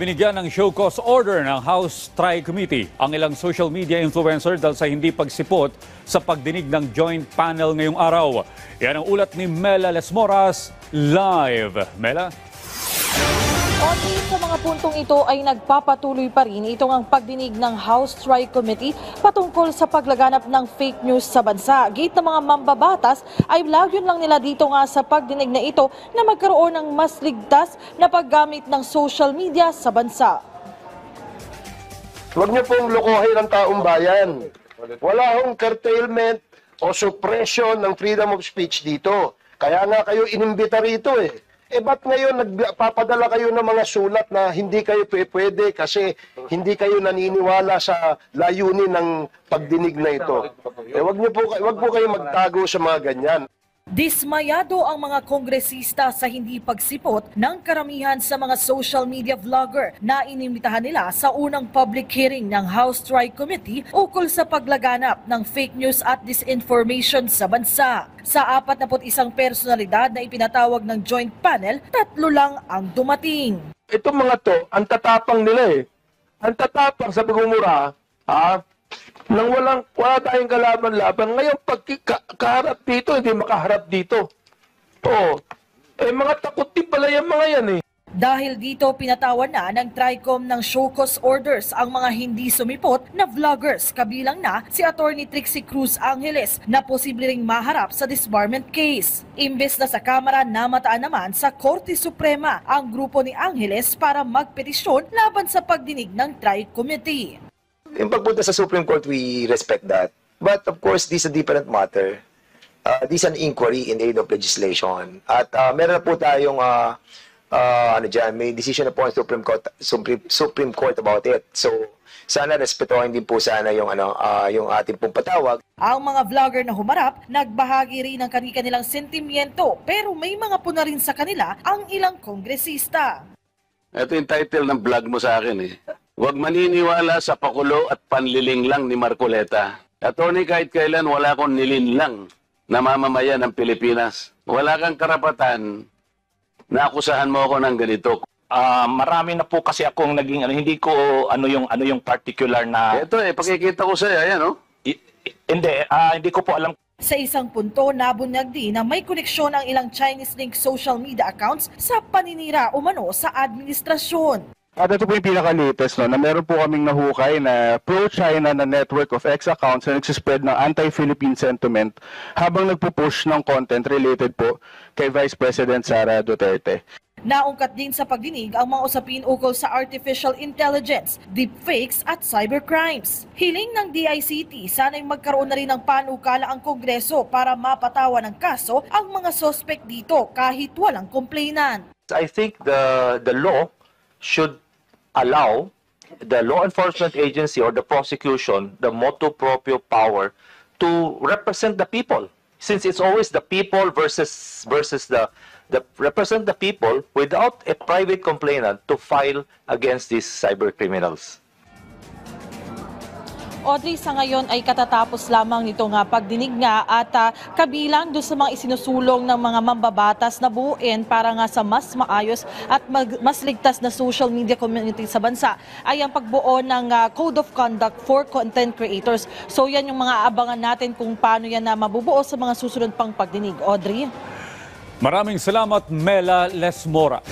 Binigyan ng show cause order ng House Tri-Committee ang ilang social media influencer dahil sa hindi pagsipot sa pagdinig ng joint panel ngayong araw. Yan ang ulat ni Mela Lesmoras live. Mela? Only sa mga puntong ito ay nagpapatuloy pa rin itong ang pagdinig ng House Tri-Committee patungkol sa paglaganap ng fake news sa bansa. Gate ng mga mambabatas ay lagyon lang nila dito nga sa pagdinig na ito na magkaroon ng mas ligtas na paggamit ng social media sa bansa. Huwag niyo pong lokohin ang taong bayan. Wala hong curtailment o suppression ng freedom of speech dito. Kaya nga kayo inimbita rito eh. Ba't ngayon nagpapadala kayo ng mga sulat na hindi kayo pwede kasi hindi kayo naniniwala sa layunin ng pagdinig na ito? Wag po kayo magtago sa mga ganyan. Dismayado ang mga kongresista sa hindi pagsipot ng karamihan sa mga social media vlogger na inimbitahan nila sa unang public hearing ng House Tri-Committee ukol sa paglaganap ng fake news at disinformation sa bansa. Sa 41 personalidad na ipinatawag ng joint panel, 3 lang ang dumating. Itong mga to, ang tatapang nila eh. Ang tatapang sa pagmumura, nang wala tayong kalaban-laban. Ngayon, pag kaharap dito, hindi makaharap dito. Oo. Mga takot din pala yung mga yan eh. Dahil dito, pinatawan na ng TRICOM ng show cause orders ang mga hindi sumipot na vloggers, kabilang na si Attorney Trixie Cruz Angeles na posible ring maharap sa disbarment case. Imbes na sa Kamara, namataan naman sa Korte Suprema ang grupo ni Angeles para magpetisyon laban sa pagdinig ng Tri-Committee. Yung pagpunta sa Supreme Court, we respect that. But of course, this is a different matter. This is an inquiry in aid of legislation. At meron na po tayong, may decision na po ang Supreme Court about it. So, sana respetuhin din po sana yung ating pong patawag. Ang mga vlogger na humarap, nagbahagi rin ng kanilang sentimiento, pero may mga puna rin sa kanila ang ilang kongresista. Ito yung title ng vlog mo sa akin eh. Huwag maniniwala sa pakulo at panliling lang ni Marcoleta. Attorney, kahit kailan wala akong nilinlang na mamamayan ng Pilipinas. Wala kang karapatan na akusahan mo ako ng ganito. Marami na po kasi akong naging hindi ko ano yung particular na. Ito pakikita ko sa iyo, ayan oh. Hindi ko po alam. Sa isang punto, nabunyag din na may koneksyon ang ilang Chinese-linked social media accounts sa paninira umano sa administrasyon. At ito po yung pinaka-latest, na meron po kaming nahukay na pro-China na network of X accounts na nagsispread ng anti-Philippine sentiment habang nagpo-push ng content related po kay Vice President Sara Duterte. Naungkat din sa pagdinig ang mga usapin ukol sa artificial intelligence, deepfakes at cybercrimes. Hiling ng DICT, sana'y magkaroon na rin ng panukala ang Kongreso para mapatawa ng kaso ang mga sospek dito kahit walang complainant. I think the law should allow the law enforcement agency or the prosecution the motu proprio power to represent the people, since it's always the people versus the represent the people without a private complainant to file against these cyber criminals. Audrey, sa ngayon ay katatapos lamang nito nga pagdinig nga at kabilang doon sa mga isinusulong ng mga mambabatas na buuin para nga sa mas maayos at mas ligtas na social media community sa bansa ay ang pagbuo ng Code of Conduct for Content Creators. So yan yung mga abangan natin kung paano yan na mabubuo sa mga susunod pang pagdinig. Audrey? Maraming salamat, Mela Lesmora.